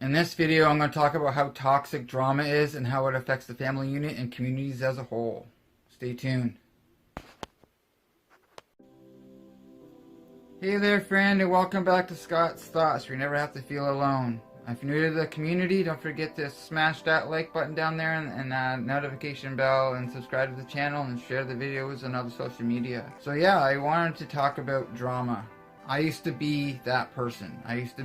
In this video, I'm going to talk about how toxic drama is and how it affects the family unit and communities as a whole. Stay tuned. Hey there, friend, and welcome back to Scott's Thoughts, where you never have to feel alone. If you're new to the community, don't forget to smash that like button down there and notification bell, and subscribe to the channel and share the videos on other social media. So yeah, I wanted to talk about drama. I used to be that person. I used to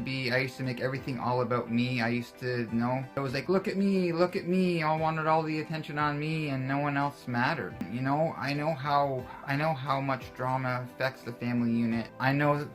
make everything all about me. I used to, it was like, look at me, I wanted all the attention on me and no one else mattered. I know how much drama affects the family unit. I know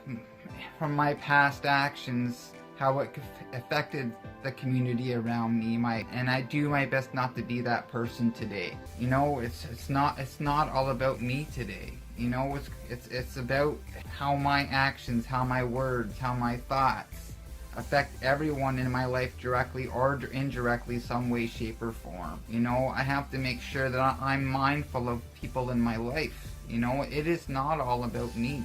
from my past actions how it affected the community around me. And I do my best not to be that person today. It's not all about me today. It's about how my actions, how my words, how my thoughts affect everyone in my life directly or indirectly, some way, shape, or form. I have to make sure that I'm mindful of people in my life. It is not all about me.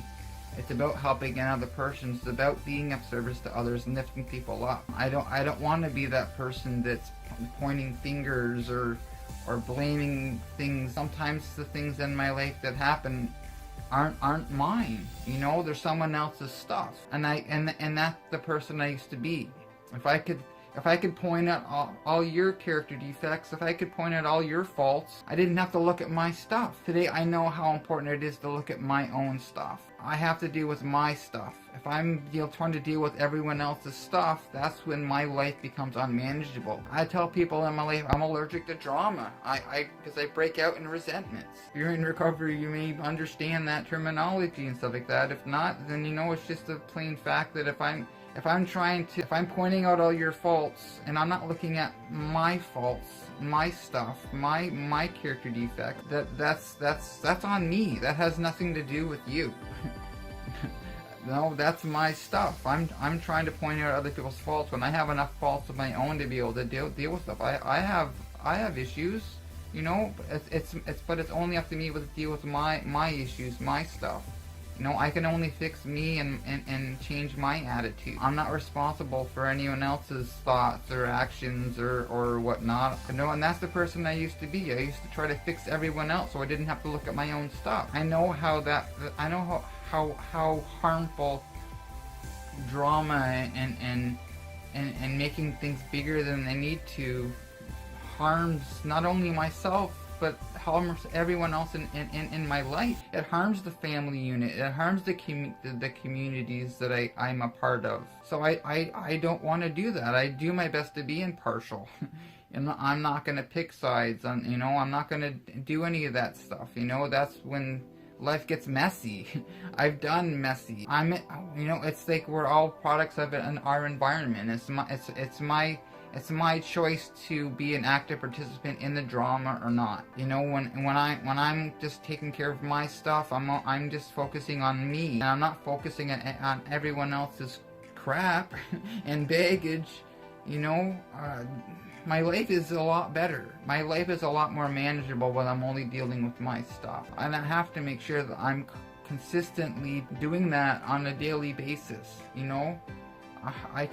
It's about helping another person. It's about being of service to others and lifting people up. I don't want to be that person that's pointing fingers or blaming things. Sometimes the things in my life that happen aren't mine. There's someone else's stuff, and that's the person I used to be. If I could point out all your character defects, if I could point out all your faults, I didn't have to look at my stuff. Today I know how important it is to look at my own stuff. I have to deal with my stuff. If I'm trying to deal with everyone else's stuff, that's when my life becomes unmanageable. I tell people in my life I'm allergic to drama. Because I break out in resentments. If you're in recovery, you may understand that terminology and stuff like that. If not, then it's just a plain fact that if I'm pointing out all your faults and I'm not looking at my faults, my stuff, my character defect, that's on me. That has nothing to do with you. No, that's my stuff. I'm trying to point out other people's faults when I have enough faults of my own to be able to deal with stuff. I have issues, but it's only up to me to deal with my issues, my stuff. I can only fix me and change my attitude. I'm not responsible for anyone else's thoughts or actions or whatnot. And that's the person I used to be. I used to try to fix everyone else so I didn't have to look at my own stuff. I know how harmful drama and making things bigger than they need to harms not only myself, but harms everyone else in my life. It harms the family unit. It harms the communities that I'm a part of. So I don't want to do that. I do my best to be impartial. And I'm not going to pick sides. I'm not going to do any of that stuff. That's when life gets messy. I've done messy. It's like we're all products of our environment. It's my choice to be an active participant in the drama or not. When I'm just taking care of my stuff, I'm just focusing on me, and I'm not focusing on everyone else's crap and baggage. My life is a lot better. My life is a lot more manageable when I'm only dealing with my stuff, and I have to make sure that I'm consistently doing that on a daily basis. I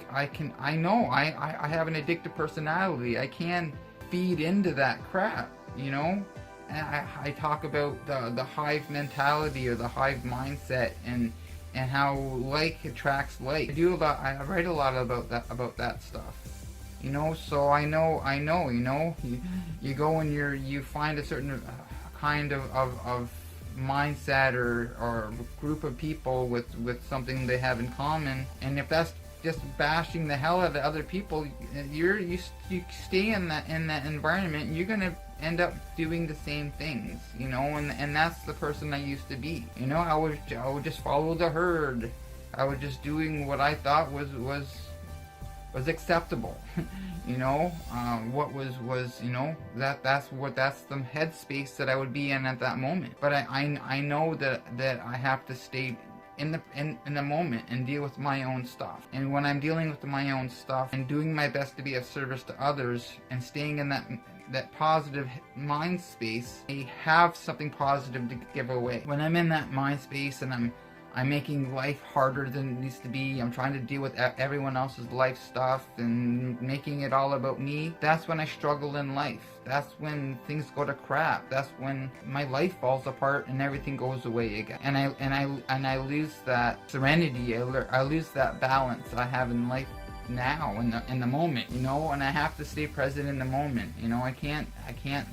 have an addictive personality. I can feed into that crap, and I talk about the hive mentality or the hive mindset and how like attracts like. I write a lot about that stuff, so I know, you go and you find a certain kind of mindset or group of people with something they have in common, and if that's just bashing the hell out of other people, you stay in that environment, and you're gonna end up doing the same things, and that's the person I used to be. I would just follow the herd. I was just doing what I thought was acceptable. What was that's the headspace that I would be in at that moment. But I know that I have to stay in the moment and deal with my own stuff. And when I'm dealing with my own stuff and doing my best to be of service to others and staying in that positive mind space, I have something positive to give away. When I'm in that mind space and I'm making life harder than it needs to be. I'm trying to deal with everyone else's life stuff and making it all about me. That's when I struggle in life. That's when things go to crap. That's when my life falls apart and everything goes away again. And I lose that serenity. I lose that balance I have in life now, in the moment, you know. And I have to stay present in the moment, you know. I can't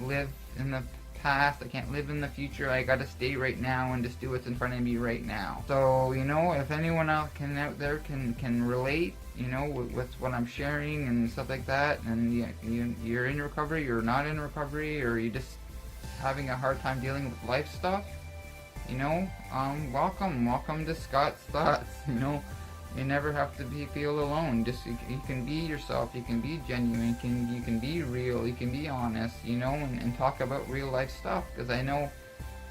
live in the past. I can't live in the future. I gotta stay right now and just do what's in front of me right now. So, you know, if anyone else out there can relate, you know, with what I'm sharing and stuff like that, and you're in recovery, you're not in recovery, or you're just having a hard time dealing with life stuff, you know, welcome to Scott's Thoughts. You know, you never have to feel alone. Just you can be yourself. You can be genuine. You can be real. You can be honest. You know, and talk about real life stuff. Because I know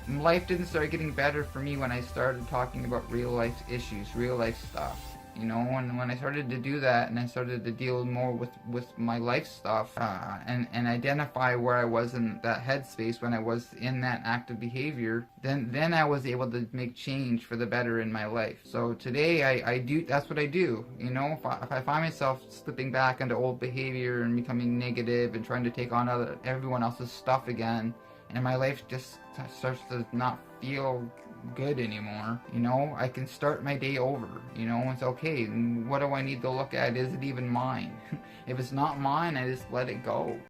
life didn't start getting better for me when I started talking about real life issues, real life stuff. You know, and when I started to do that, and I started to deal more with my life stuff, and identify where I was in that headspace when I was in that active behavior, then I was able to make change for the better in my life. So today I do, that's what I do. You know, if I find myself slipping back into old behavior and becoming negative and trying to take on everyone else's stuff again, and my life just starts to not feel good anymore, you know, I can start my day over. You know, it's okay. What do I need to look at? Is it even mine? If it's not mine, I just let it go.